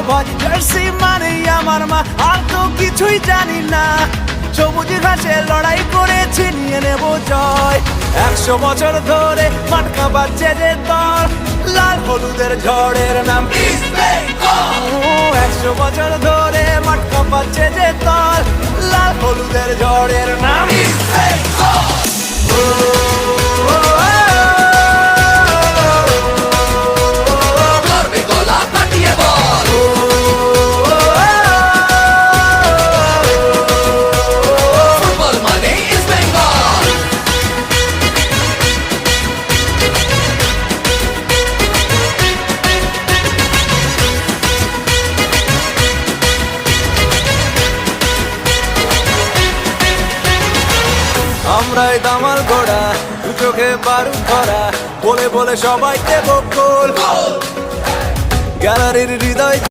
বাজি জার্সি মানেই আমার মা, আর তো কিছুই জানি না। সবুজ ঘাসে লড়াই করেছি, নিয়ে নেব জয়। 100 বছর ধরে মাটকা বাজছে যে দল, লাল হলুদের ঝড়ের নাম ইস্ট বেঙ্গল। 100 বছর ধরে মাটকা বাজছে যে দল, লাল হলুদের ঝড়ের নাম ইস্ট বেঙ্গল। আমরাই দামাল ঘোড়া, দু চোখে বারুদ ধরা, বলে বলে সবাই দেব গোল। গ্যালারির হৃদয়